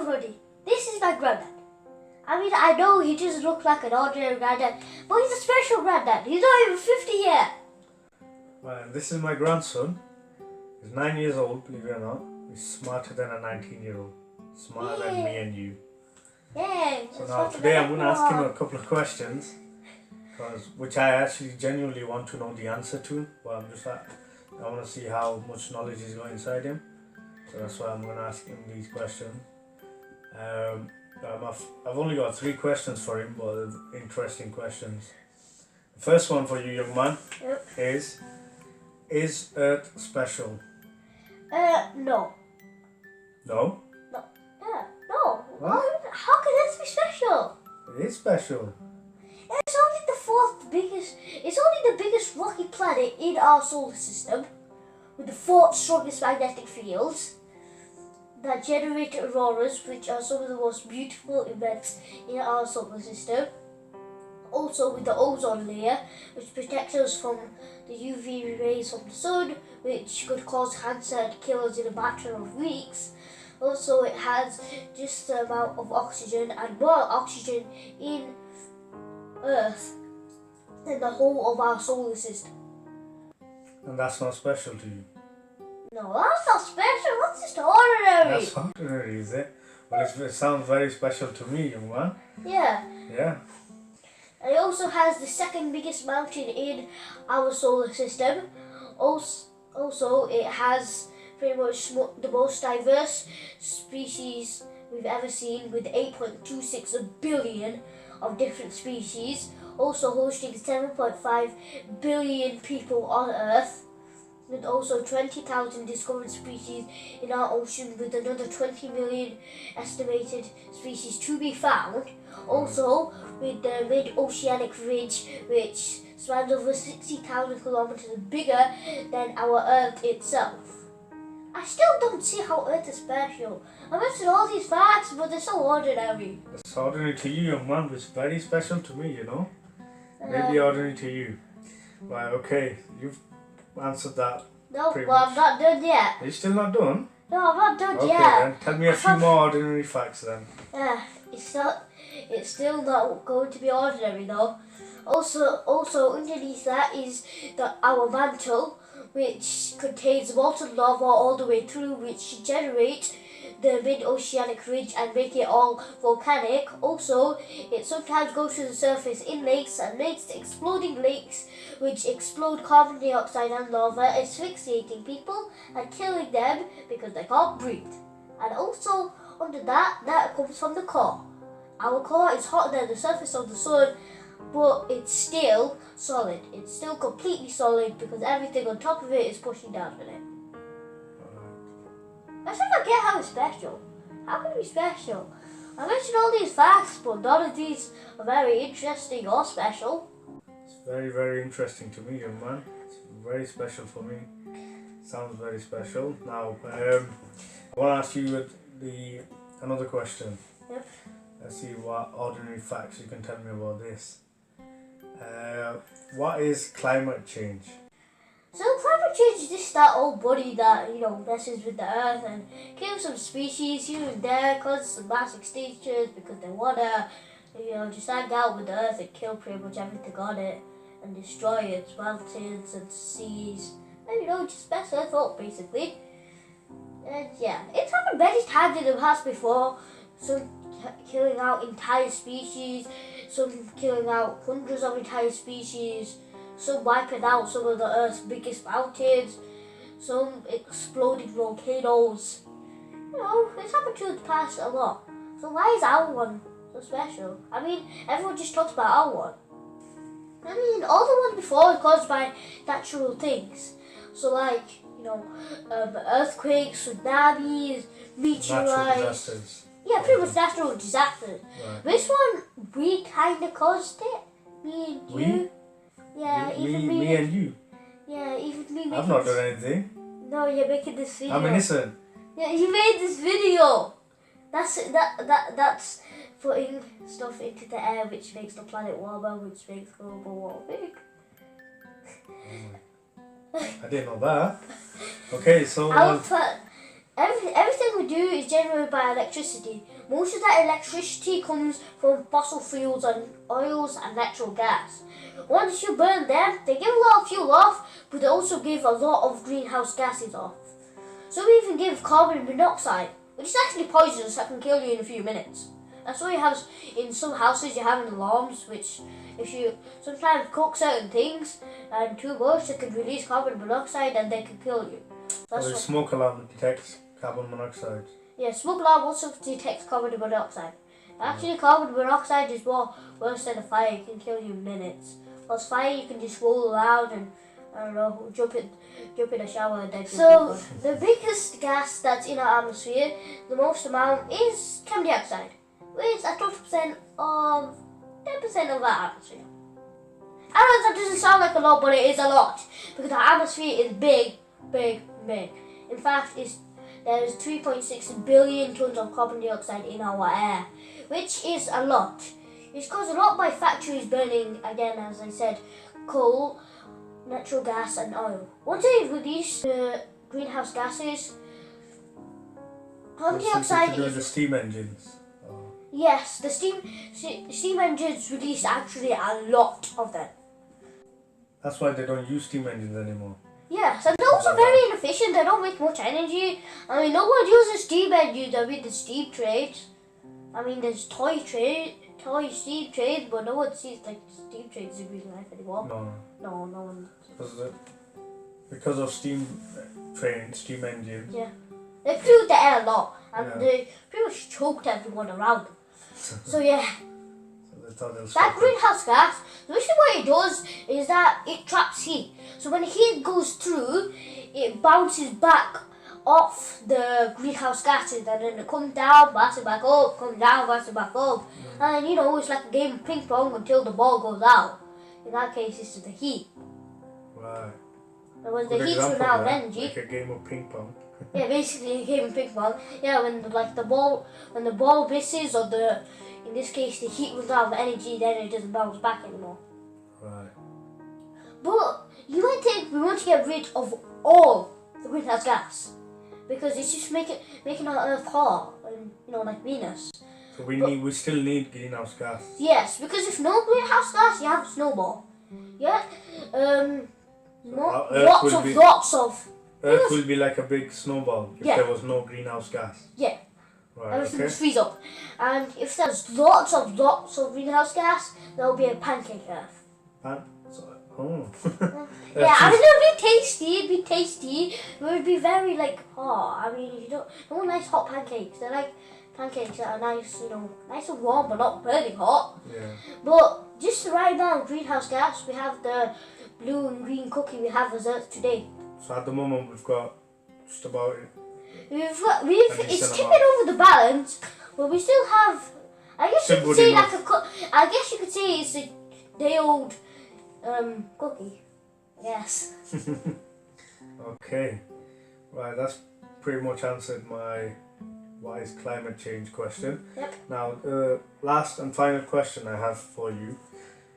everybody, this is my granddad. I mean, I know he doesn't look like an ordinary granddad, but he's a special granddad. He's not even 50 yet. Well, this is my grandson. He's 9 years old, believe it or not. He's smarter than a 19-year-old. Smarter than me and you. Yeah. So now today I'm going to ask him a couple of questions, which I actually genuinely want to know the answer to. But I want to see how much knowledge is going inside him. So that's why I'm going to ask him these questions. I've only got 3 questions for him, but they're interesting questions. The first one for you, young man, is Earth special? No. No? No. Yeah, no. What? How can Earth be special? It is special. It's only the 4th biggest. It's only the biggest rocky planet in our solar system, with the 4th strongest magnetic fields that generate auroras, which are some of the most beautiful events in our solar system. Also with the ozone layer, which protects us from the UV rays from the sun, which could cause cancer and kill us in a matter of weeks. Also, it has just the amount of oxygen and more oxygen in Earth than the whole of our solar system. And that's not special to you? No, that's not special. That's just ordinary. That's ordinary, is it? Well, it sounds very special to me, young man. Yeah. Yeah. And it also has the 2nd biggest mountain in our solar system. Also, it has pretty much the most diverse species we've ever seen, with 8.26 billion of different species. Also hosting 7.5 billion people on Earth, with also 20,000 discovered species in our ocean, with another 20 million estimated species to be found. Also, with the mid-oceanic ridge, which spans over 60,000 kilometers, bigger than our Earth itself. I still don't see how Earth is special. I mentioned all these facts, but they're so ordinary. It's ordinary to you, young man, but it's very special to me, you know? Maybe ordinary to you. Right, okay, you've answered that. No, but I'm not done yet. Are you still not done? No, I'm not done Okay, yet. then tell me a few more ordinary facts then. Yeah, it's still not going to be ordinary though. Also underneath that is our mantle, which contains molten lava all the way through, which generate the mid-oceanic ridge and make it all volcanic. Also, it sometimes goes to the surface in lakes and makes exploding lakes, which explode carbon dioxide and lava, asphyxiating people and killing them because they can't breathe. And also, under that comes from the core. Our core is hotter than the surface of the sun, but it's still solid. It's still completely solid because everything on top of it is pushing down on it. I still don't get how it's special. How can it be special? I mentioned all these facts, but none of these are very interesting or special. It's very, very interesting to me, young man. It's very special for me. Sounds very special. Now, I want to ask you another question. Yep. Let's see what ordinary facts you can tell me about this. What is climate change? So climate change is just that old body that, messes with the earth and kills some species here and there, causes some mass extinctions because they wanna, just hang out with the earth and kill pretty much everything on it and destroy its mountains and seas and, just mess Earth up basically. And yeah, it's happened many times in the past before, some killing out entire species, some killing out hundreds of entire species, some wiping out some of the Earth's biggest mountains, some exploding volcanoes. It's happened to the past a lot. So why is our one so special? I mean, everyone just talks about our one. I mean, all the ones before are caused by natural things. So like, earthquakes, tsunamis, meteorites. Natural disasters. Yeah, pretty much natural disasters. Right. This one, we kind of caused it. Me and you. Yeah, even me. Me and you. Yeah, even me. I've not done anything. No, you're making this video. I'm innocent. Yeah, you made this video. That's putting stuff into the air, which makes the planet warmer, which makes global warming. I didn't know that. Okay, so. Everything we do is generated by electricity. Most of that electricity comes from fossil fuels and oils and natural gas. Once you burn them, they give a lot of fuel off, but they also give a lot of greenhouse gases off. Some even give carbon monoxide, which is actually poisonous that can kill you in a few minutes. That's why you have, in some houses, you have alarms, which if you sometimes cook certain things and too much, it can release carbon monoxide and they can kill you. That's the smoke alarm detects carbon monoxide. Yeah, smoke alarm also detects carbon monoxide. Actually, carbon monoxide is more worse than a fire. It can kill you in minutes. Because fire, you can just roll around and, I don't know, jump in a shower and then. So the biggest gas that's in our atmosphere, the most amount, is carbon dioxide, which is a 10% of our atmosphere. I know that doesn't sound like a lot, but it is a lot because our atmosphere is big. In fact, there's 3.6 billion tons of carbon dioxide in our air, which is a lot. It's caused a lot by factories burning, again, as I said, coal, natural gas and oil. Once they release greenhouse gases, carbon dioxide is the steam engines. Yes, the steam engines release actually a lot of them. That's why they don't use steam engines anymore. Yes, and they're also very inefficient. They don't make much energy. I mean, no one uses steam engines. I mean, the steam trades. I mean, there's toy steam trades, but no one sees like steam trades in real life anymore. No one. Because of steam engines. Yeah, they pollute the air a lot, and they pretty much choked everyone around them. So yeah. That greenhouse gas, usually what it does is that it traps heat. So when the heat goes through, it bounces back off the greenhouse gases and then it comes down, bounces back up, comes down, bounces back up. And it's like a game of ping pong until the ball goes out. In that case, it's the heat. Right. And when the heat's run out of energy. Like a game of ping pong. Yeah, basically a game of ping pong. Yeah, when the ball misses or in this case the heat runs out of energy, then it doesn't bounce back anymore. Right. But you might think we want to get rid of all the greenhouse gas because it's just making our Earth hot and like Venus. So we still need greenhouse gas. Yes, because if no greenhouse gas, you have a snowball. Yeah. Lots of. Earth will be like a big snowball if there was no greenhouse gas. Yeah. Right, everything will freeze up. And if there's lots of greenhouse gas, there will be a pancake Earth. Yeah, I mean, it'd be tasty. It would be very hot. I mean, no one likes hot pancakes. They like pancakes that are nice, nice and warm, but not burning hot. Yeah. But just right now, greenhouse gas, we have the blue and green cookie we have as Earth today. So at the moment, we've got just about it. It's tipping over the balance, but we still have. I guess you could say I guess you could say it's a day-old cookie. Yes. Okay. Right, that's pretty much answered my why is climate change question. Yep. Now, last and final question I have for you,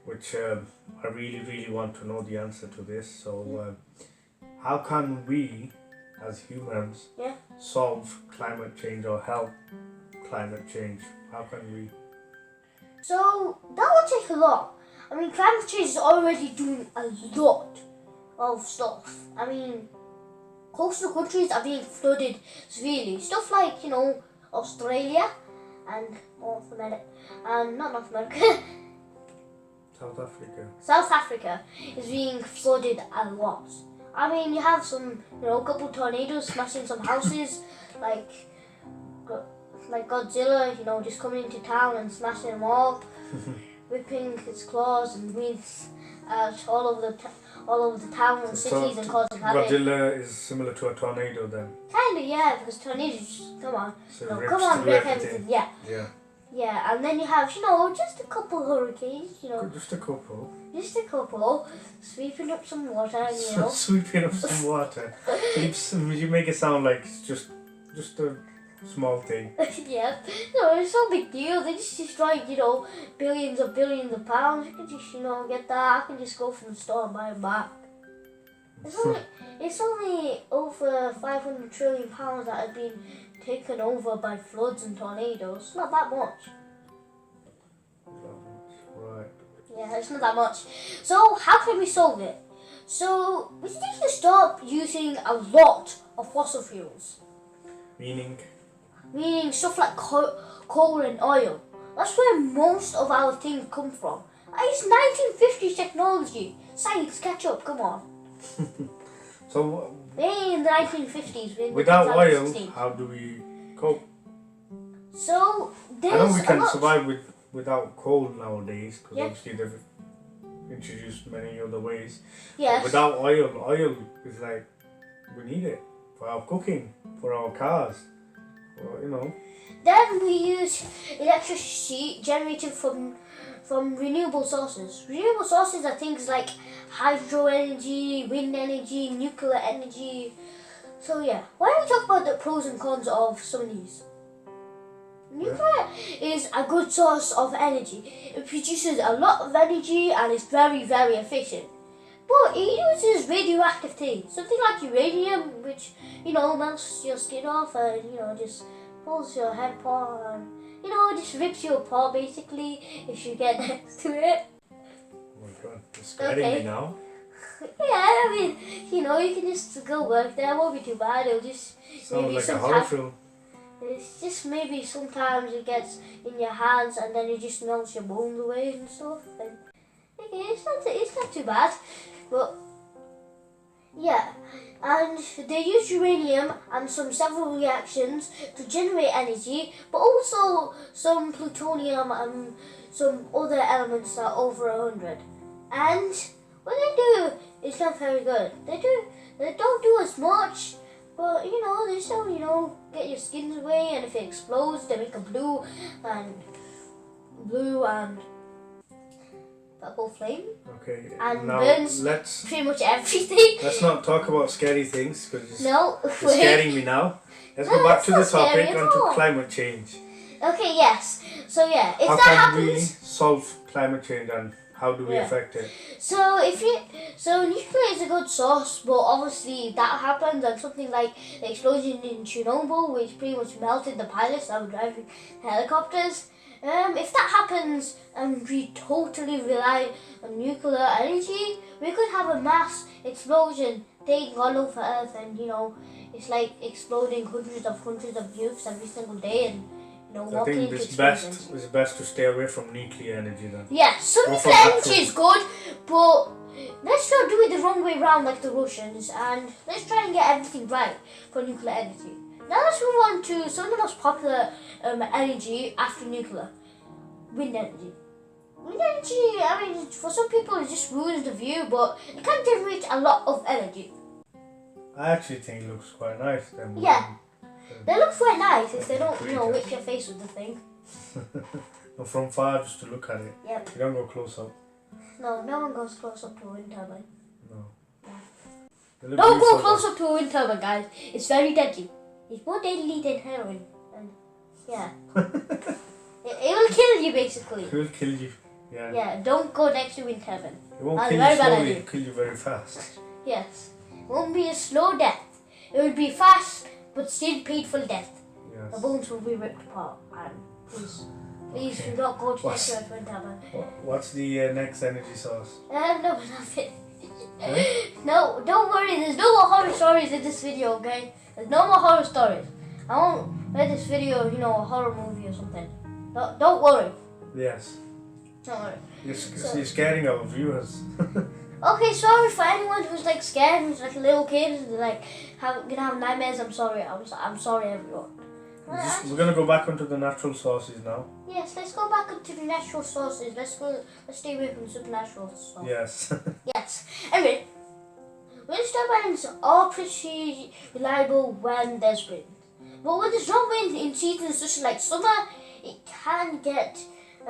which I really want to know the answer to this. So, how can we, as humans, solve climate change or help climate change? How can we? So that would take a lot. I mean, climate change is already doing a lot of stuff. I mean, coastal countries are being flooded severely. Stuff like, Australia and North America, and not North America. South Africa is being flooded a lot. I mean, you have some, a couple tornadoes smashing some houses, like Godzilla, just coming into town and smashing them all, ripping its claws and wings out all over the town and cities and causing havoc. Godzilla is similar to a tornado then? Kinda, yeah, because tornadoes, come on, rip everything, yeah. Yeah, and then you have, just a couple hurricanes, Just a couple? Just a couple, sweeping up some water, Sweeping up some water. You make it sound like it's just a small thing. Yeah, no, it's no big deal. They just destroy, billions of pounds. You can just, get that. I can just go from the store and buy them back. It's only over 500 trillion pounds that have been taken over by floods and tornadoes. Not that much. Right. Yeah, it's not that much. So how can we solve it? So we need to stop using a lot of fossil fuels. Meaning Stuff like coal and oil. That's where most of our things come from. It's 1950s technology. Science, catch up, come on. So In the 1950s. without oil, how do we cope? So I know we can survive without coal nowadays because obviously they've introduced many other ways. Yes. But without oil is like we need it for our cooking, for our cars, or Then we use electricity generated from renewable sources. Renewable sources are things like hydro energy, wind energy, nuclear energy. So yeah, why don't we talk about the pros and cons of some of these? Nuclear is a good source of energy. It produces a lot of energy and is very, very efficient. But it uses radioactive things, something like uranium, which melts your skin off and just pulls your head apart and just rips you apart basically if you get next to it. Oh my god, it's scaring me now. Yeah, I mean, you can just go work there. It won't be too bad. It'll just Sounds like a horror film. It's just maybe sometimes it gets in your hands and then it just melts your bones away and stuff. And it's not too bad, but yeah. And they use uranium and several reactions to generate energy, but also some plutonium and some other elements that are over 100. And what they do is not very good. They don't do as much, but they still get your skins away, and if it explodes, they make a blue and purple flame. Okay. And now burns pretty much everything. Let's not talk about scary things because it's wait. scaring me now. Let's go back to the topic onto climate change. Okay, yes. So yeah, if how that can happens, we solve climate change and how do we affect it? So nuclear is a good source, but obviously if that happens and something like the explosion in Chernobyl, which pretty much melted the pilots that were driving helicopters. If that happens and we totally rely on nuclear energy, we could have a mass explosion taking all over Earth, and it's like exploding hundreds of youths every single day, and I think it's best to stay away from nuclear energy then. Yeah, some nuclear energy is good, but let's not do it the wrong way around like the Russians, and let's try and get everything right for nuclear energy. Now let's move on to some of the most popular energy after nuclear. Wind energy. Wind energy, I mean, for some people it just ruins the view, but it can generate a lot of energy. I actually think it looks quite nice. They look quite nice if they don't, whip your face with the thing. No, from far just to look at it. Yep. You don't go close up. No one goes close up to a wind turbine. No. Don't go close up to a wind turbine, guys. It's very deadly. It's more deadly than heroin. And yeah. it will kill you basically. It will kill you. Yeah. Yeah, don't go next to wind turbine. It won't kill you slowly, it will kill you very fast. Yes. It won't be a slow death. It will be fast but still painful death. Yes. The bones will be ripped apart. And please do not go to next to a wind turbine. What's the next energy source? No, nothing. No, don't worry, there's no more horror stories in this video, okay? There's no more horror stories. I won't make this video, a horror movie or something. No, don't worry. Yes. Don't worry. You're scaring our viewers. Okay, sorry for anyone who's scared, who's a little kid, and gonna have nightmares. I'm sorry. I'm sorry, everyone. We're gonna go back onto the natural sources now. Yes, let's go back into the natural sources. Let's stay away from supernatural stuff. Yes. Yes. Anyway, wind turbines are pretty reliable when there's wind. But when there's no wind in seasons such like summer, it can get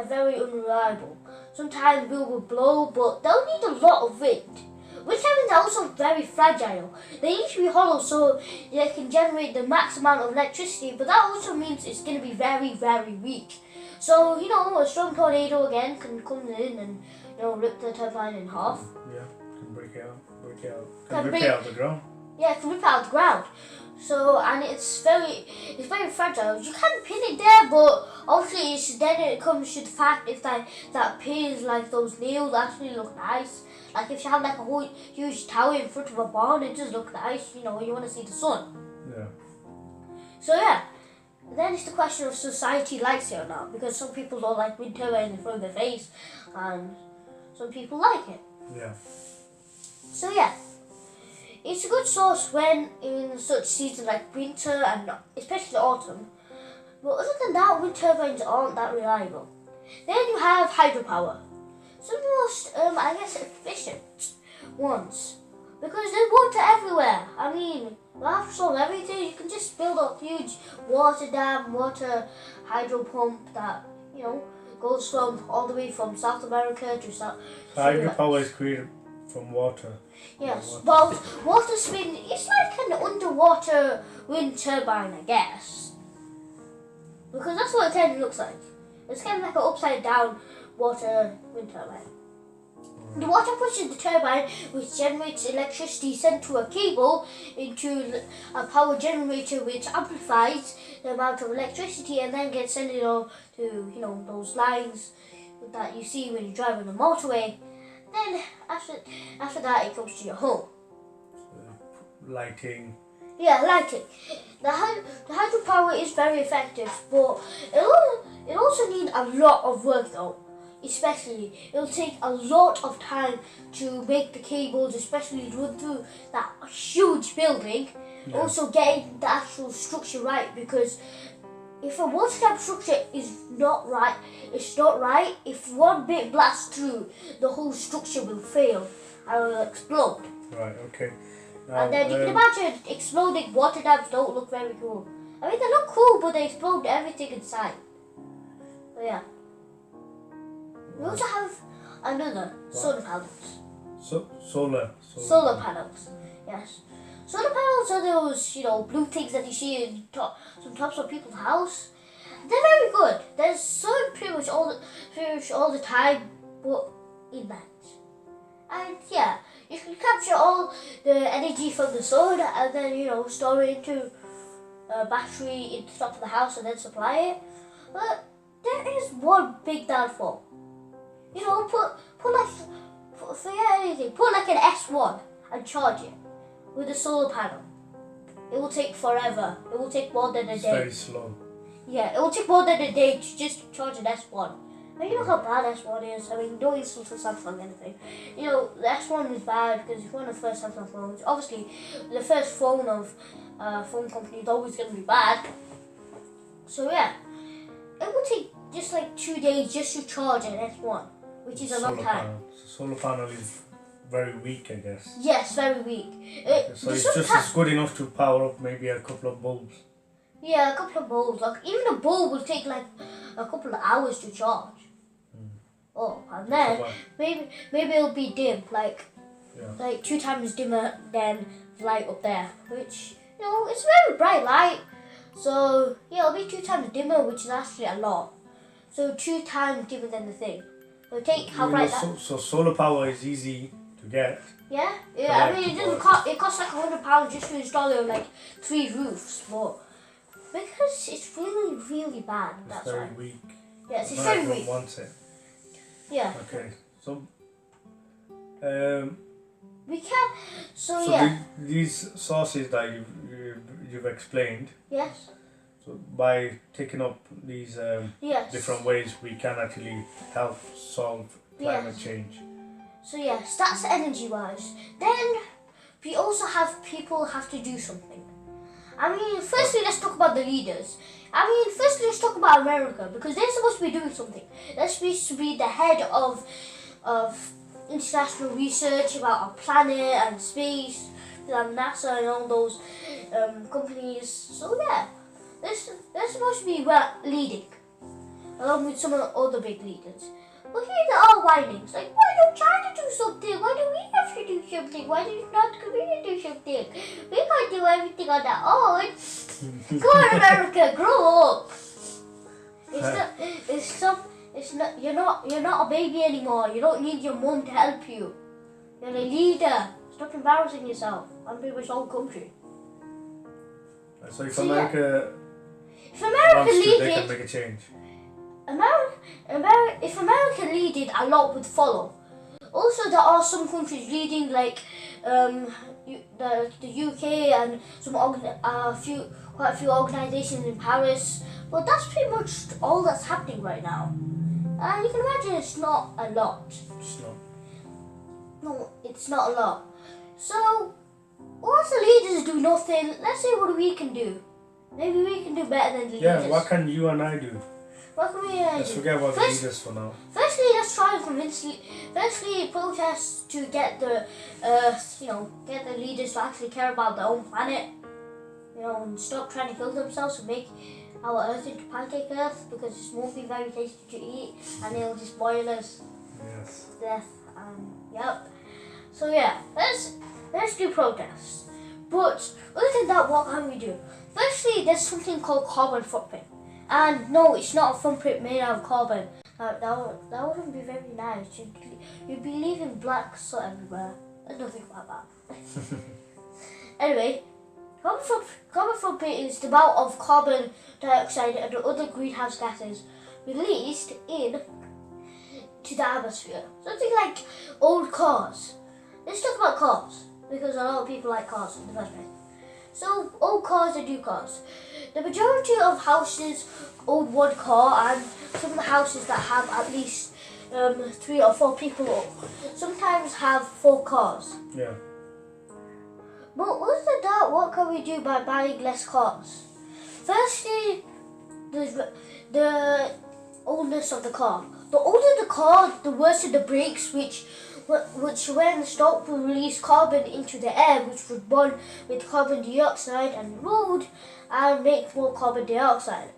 very unreliable. Sometimes wind will blow, but they'll need a lot of wind. Wind turbines are also very fragile. They need to be hollow so they can generate the max amount of electricity, but that also means it's going to be very, very weak. So, a strong tornado again can come in and, rip the turbine in half. Yeah, can break it Rip it out. Can rip it out of the ground. Yeah, it can rip it out of the ground. So, and it's very fragile. You can pin it there, but obviously then it comes to the fact if that pins, like those nails, actually look nice. Like if you have like a whole huge tower in front of a barn, it does look nice. You know, you want to see the sun. Yeah. So yeah, then it's the question of society likes it or not, because some people don't like wind turbines in front of their face, and some people like it. Yeah. So yeah. It's a good source when in such seasons like winter and especially autumn. But other than that, wind turbines aren't that reliable. Then you have hydropower. Some of the most, I guess, efficient ones. Because there's water everywhere. I mean, you have to solve everything. You can just build a huge water dam, water hydro pump that, you know, goes from all the way from South America to South. Hydropower is created from water. Yes, well, water spin, it's like an underwater wind turbine, I guess. Because that's what it kind of looks like. It's kind of like an upside down water wind turbine. The water pushes the turbine, which generates electricity sent to a cable into a power generator, which amplifies the amount of electricity and then gets sent on to, you know, those lines that you see when you drive on the motorway. Then after that, it comes to your home. Lighting. Yeah, lighting. The hydropower is very effective, but it also needs a lot of work though. Especially, it'll take a lot of time to make the cables, especially run through that huge building. Yeah. Also getting the actual structure right, because if a water dam structure is not right, it's not right. If one bit blasts through, the whole structure will fail and will explode. Right, okay. Now, and then you can imagine exploding water dams don't look very cool. I mean, they look cool, but they explode everything inside. So yeah. We also have another solar panels. Solar Panels, yes. Solar panels are those, you know, blue things that you see in some tops of people's house. They're very good. They're sun pretty much all the time, but in night. And yeah, you can capture all the energy from the sun and then, you know, store it into a battery in the top of the house and then supply it. But there is one big downfall. You know, put like an S1 and charge it with a solar panel. It will take forever. It will take more than a day. It's very slow. Yeah, it will take more than a day to just charge an S1. And you know how bad S1 is? I mean, don't insult Samsung or anything. You know, the S1 is bad because it's one of the first Samsung phones. Obviously, the first phone of phone company is always going to be bad. So yeah, it will take just like 2 days just to charge an S1. Which is a long time. Solar panel is very weak, I guess. Yes, very weak. So it's just as good enough to power up maybe a couple of bulbs. Yeah, a couple of bulbs. Like even a bulb will take like a couple of hours to charge. Oh, and then maybe it'll be dim, like 2 times dimmer than the light up there, which, you know, it's very bright light. So yeah, it'll be 2 times dimmer, which is actually a lot. So 2 times dimmer than the thing. So take how bright that. So solar power is easy to get. Yeah. I mean, it doesn't cost. It costs like £100 just to install it on like 3 roofs, but because it's really, really bad. It's that's very why. weak. Yes, it's Not very everyone weak. wants it. Yeah. Okay. So. We can. So yeah. These sources that you've explained. Yes. So by taking up these different ways, we can actually help solve climate change. So yes, that's energy-wise. Then we also have people have to do something. I mean, firstly, let's talk about the leaders. Firstly, let's talk about America, because they're supposed to be doing something. They're supposed to be the head of international research about our planet and space, and NASA and all those companies. So yeah. They're supposed to be leading, along with some of the other big leaders. But here they are whining. It's like, why don't China do something? Why do we have to do something? Why does North Korea do something? We can't do everything on our own. Come on, America, grow up. You're not a baby anymore. You don't need your mom to help you. You're a leader. Stop embarrassing yourself and pretty much the whole country. So if So, America If America wants to, lead they can it, make a change. if America lead it, a lot would follow. Also, there are some countries leading, like the UK and quite a few organisations in Paris. But that's pretty much all that's happening right now. And you can imagine it's not a lot. It's not. No, it's not a lot. So, once the leaders do nothing, let's see what we can do. Maybe we can do better than the leaders. Yeah, what can you and I do? What can we Let's do? forget about the leaders for now. Firstly, let's try and convince. Firstly, protest to get the, get the leaders to actually care about their own planet. And stop trying to kill themselves and make our Earth into pancake Earth, because it won't be very tasty to eat and it'll just boil us Yes. to death. Yep. So yeah, let's do protests. But other than that, what can we do? Firstly, there's something called carbon footprint. And no, it's not a thumbprint made out of carbon. That wouldn't be very nice. You'd be leaving black soot everywhere. There's nothing about that. Anyway, carbon footprint is the amount of carbon dioxide and other greenhouse gases released to the atmosphere. Something like old cars. Let's talk about cars, because a lot of people like cars in the first place. So, old cars and new cars. The majority of houses own one car, and some of the houses that have at least 3 or 4 people sometimes have 4 cars. Yeah. But other than that, what can we do by buying less cars? Firstly, the oldness of the car. The older the car, the worse the brakes, which when stopped will release carbon into the air, which would bond with carbon dioxide and road and make more carbon dioxide.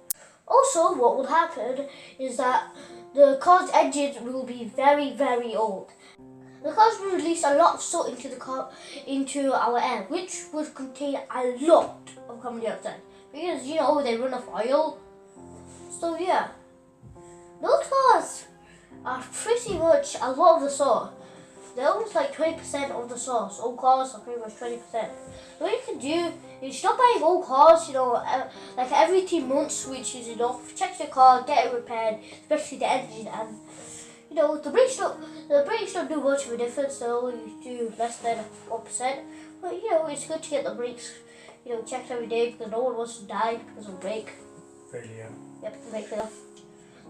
Also, what will happen is that the car's engines will be very, very old. The cars will release a lot of soot into our air, which would contain a lot of carbon dioxide, because they run off oil. So yeah, those cars are pretty much a lot of the source. They're almost like 20% of the source. Old cars are pretty much 20%. What you can do is stop buying old cars, like every 2 months, which is enough. Check your car, get it repaired, especially the engine, and the brakes don't do much of a difference. They only do less than 1%. But it's good to get the brakes checked every day, because no one wants to die because of a brake Failure. Yep, brake failure.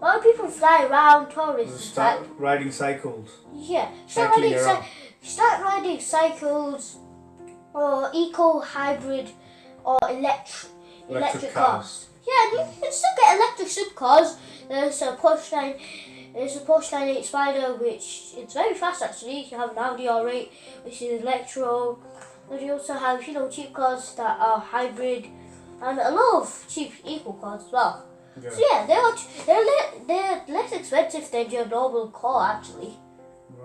A lot of people fly around, tourists. Start riding cycles. Yeah, start riding cycles, or eco-hybrid, or electric cars. Yeah, and you can still get electric supercars. There's a Porsche 988 Spider, which it's very fast actually. You have an Audi R8, which is electro. And you also have cheap cars that are hybrid, and a lot of cheap eco cars as well. Yeah. So yeah, they're less expensive than your normal car actually.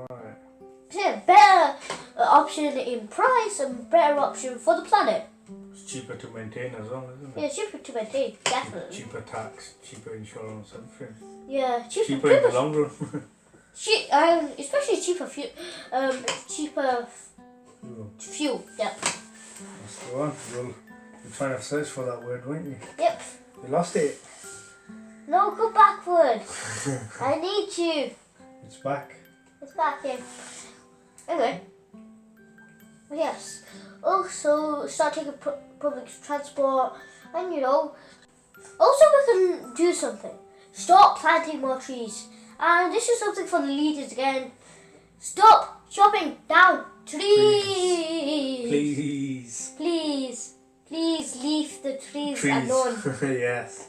Right. So yeah, better option in price and better option for the planet. It's cheaper to maintain as well, isn't it? Yeah, cheaper to maintain, definitely. Cheaper tax, cheaper insurance, everything. Yeah, Cheaper in the long run. Especially cheaper fuel. Fuel. Yeah. That's the one. You're trying to search for that word, weren't you? Yep. You lost it. No, go backward. I need you. It's back. It's back in. Anyway. Yes. Also, start taking public transport, and Also, we can do something. Stop planting more trees. And this is something for the leaders again. Stop chopping down trees. Please leave the trees alone. Yes.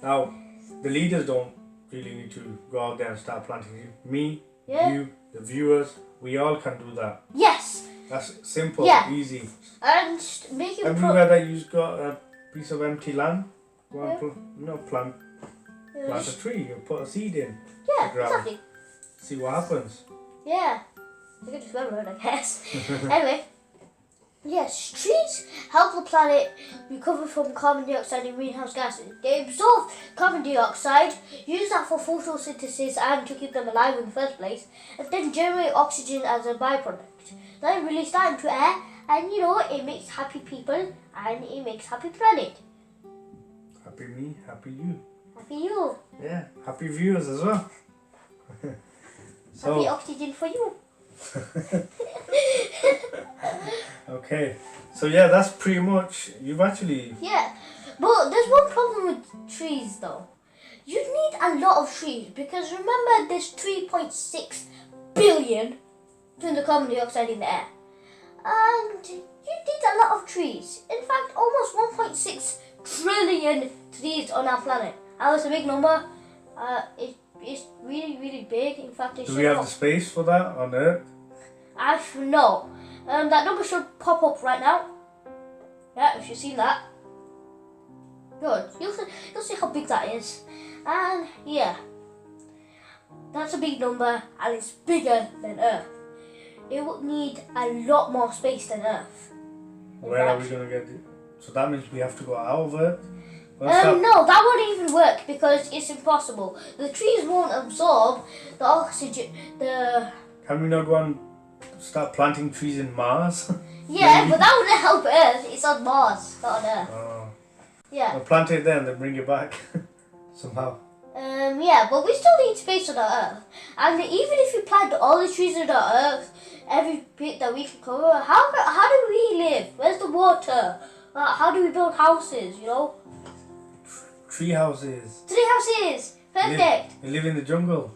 Now, the leaders don't really need to go out there and start planting. Me, you, the viewers, we all can do that. Yes. That's simple, easy. And make it everywhere that you've got a piece of empty land, go and plant a tree. You put a seed in. Yeah, the ground. exactly. See what happens. Yeah. You can just remember it, I guess. Anyway. Yes, trees help the planet recover from carbon dioxide and greenhouse gases. They absorb carbon dioxide, use that for photosynthesis and to keep them alive in the first place, and then generate oxygen as a byproduct. then release that into air, and it makes happy people and it makes happy planet. Happy me, happy you. Happy you. Yeah, happy viewers as well. Happy oxygen for you. Okay, so yeah, that's pretty much, you've actually... Yeah, but there's one problem with trees though. You need a lot of trees because remember there's 3.6 billion tons of carbon dioxide in the air. And you need a lot of trees. In fact, almost 1.6 trillion trees on our planet. And it's a big number. It's really, really big. In fact, Do we have the space for that on Earth? No. That number should pop up right now. Yeah, if you've seen that. Good. You'll see how big that is. And yeah, that's a big number and it's bigger than Earth. It would need a lot more space than Earth. Where are we going to get it? So that means we have to go out of Earth? No, that wouldn't even work because it's impossible. The trees won't absorb the oxygen. Can we not go and start planting trees in Mars? Yeah, but that wouldn't help Earth. It's on Mars, not on Earth. Oh. Yeah. We'll plant it there and then bring it back somehow. Yeah, but we still need space on our Earth. And even if you plant all the trees on our Earth, every bit that we can cover, how do we live? Where's the water? How do we build houses, Tree houses. Tree houses! Perfect! We live in the jungle.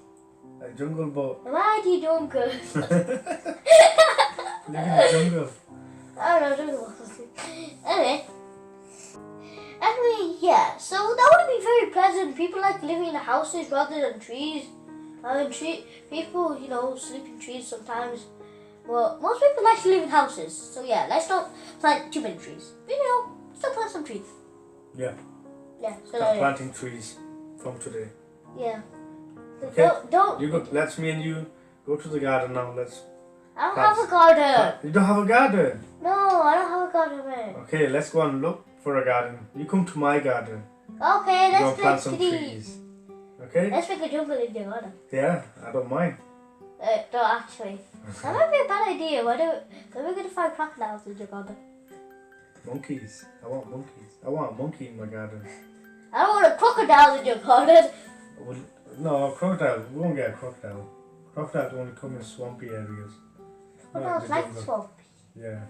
Like jungle boat. Why do you jungle? Live in the jungle. I don't know, jungle. Anyway, yeah, so that would be very pleasant. People like living in houses rather than trees. People, sleep in trees sometimes. Well, most people like to live in houses. So yeah, let's not plant too many trees. But, still plant some trees. Yeah. Yeah. So Start planting trees from today. Yeah. Okay. Don't. Let's me and you go to the garden now. I don't have a garden. You don't have a garden? No, I don't have a garden, man. Okay, let's go and look for a garden. You come to my garden. Okay, let's plant some trees. Okay? Let's make a jungle in your garden. Yeah, I don't mind. No, actually. That might be a bad idea. Then we're going to find crocodiles in your garden. Monkeys. I want monkeys. I want a monkey in my garden. I don't want a crocodile in your garden. No, a crocodile. We won't get a crocodile. Crocodiles only come in swampy areas. Crocodiles like swamp. Yeah.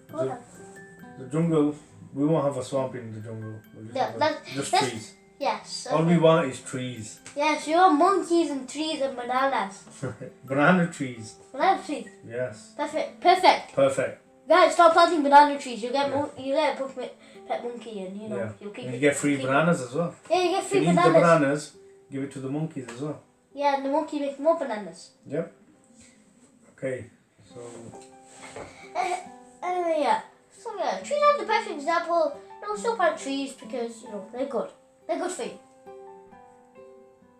The jungle, we won't have a swamp in the jungle. Just trees. Yes. All we want is trees. Yes, you want monkeys and trees and bananas. Banana trees. Banana trees. Yes. Perfect. Guys, stop planting banana trees. You get a pet monkey and you'll keep and you get free bananas as well. Yeah, you get free bananas. bananas. Eat the bananas, give it to the monkeys as well. Yeah, and the monkey makes more bananas. Yep. Okay, so... Anyway, yeah. So yeah, trees are the perfect example. Still plant trees because, they're good. They're good for you.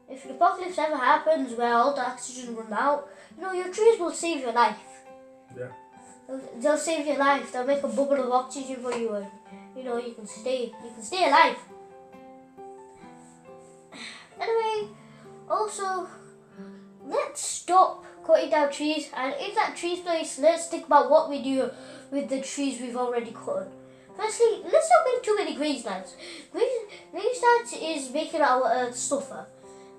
If the apocalypse ever happens where all the oxygen runs out, your trees will save your life. Yeah. They'll save your life. They'll make a bubble of oxygen for you, and you can stay alive. Anyway, also, let's stop cutting down trees, and in that trees place, let's think about what we do with the trees we've already cut. Firstly, let's not make too many grazelands. Grazelands is making our earth suffer.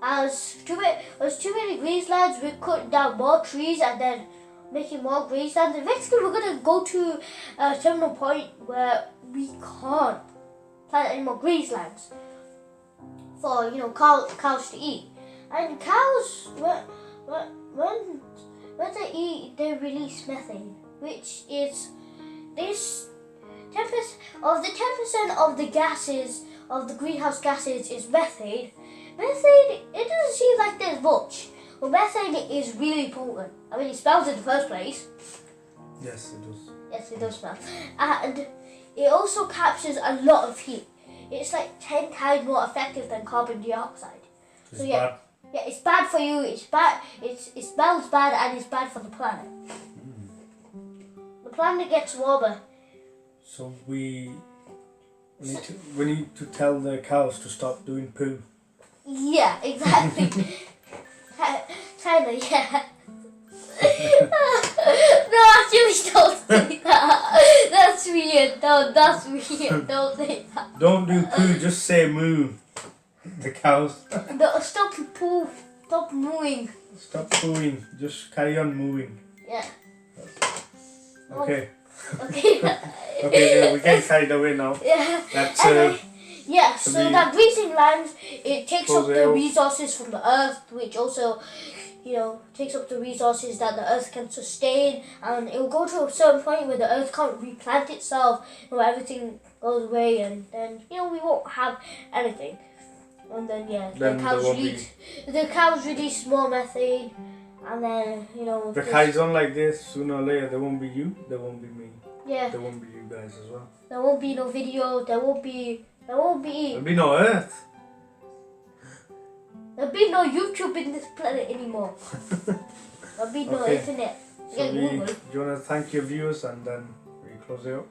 As too many grazelands, we're cutting down more trees and then making more grazelands. Eventually, we're going to go to a terminal point where we can't plant any more grazelands for cows to eat. And cows, when they eat, they release methane, which is this 10% of the gases of the greenhouse gases is methane. Methane, it doesn't seem like there's much, but methane is really potent. I mean, it smells in the first place. Yes, it does. Yes, it does smell. And it also captures a lot of heat. It's like 10 times more effective than carbon dioxide. It's bad. Yeah, it's bad for you. It's bad. It smells bad and it's bad for the planet. The planet gets warmer. So we need to tell the cows to stop doing poo. Yeah, exactly. Kinda, yeah. No, actually, don't say that. That's weird. No, that's weird. Don't say that. Don't do poo, just say moo. The cows. No, stop poo. Stop mooing. Stop pooing, just carry on mooing. Yeah. Okay. Okay. Okay, yeah, we're getting carried away now. Yeah. That's Anyway, yeah, to so be- that grazing land, it takes up Close it the out. resources from the earth, which also, takes up the resources that the earth can sustain, and it will go to a certain point where the earth can't replant itself, everything goes away, and then, we won't have anything. And then, Then the cows release more methane, and then, the carries on like this, sooner or later there won't be you, there won't be me. yeah, There won't be you guys as well. there won't be no video, there'll be There'll be no earth. There'll be no YouTube in this planet anymore. There'll be no Okay. internet. So Google. do you want to thank your viewers and then we close it up?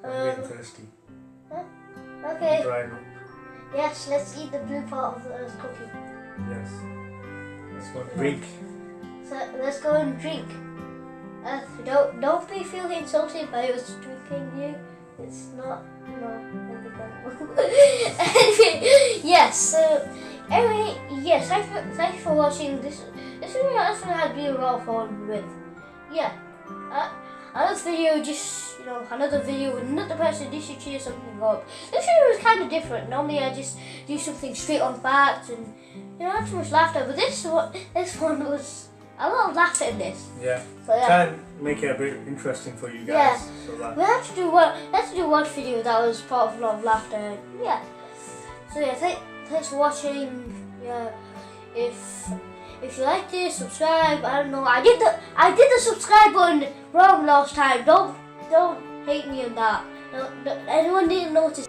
I'm getting thirsty. Okay. Drying up. Yes, let's eat the blue part of the earth's cookie. Yes. Let's go drink. So let's go and drink. Don't be feeling insulted by us drinking you. It's not, anyway, yes. So anyway, yes. Thank you for watching this. This video actually has been a lot of fun with. Yeah. Another video, another video with another person. This should cheer something up. This video was kind of different. Normally I just do something straight on facts and not too much laughter. But this one was a lot of laughter in this. Yeah. So yeah. Try and make it a bit interesting for you guys. So that We had to do one video that was part of a lot of laughter. Yeah. So yeah, thanks for watching. Yeah. If you like this, subscribe. I don't know. I did the subscribe button wrong last time. Don't hate me on that. No, anyone didn't notice.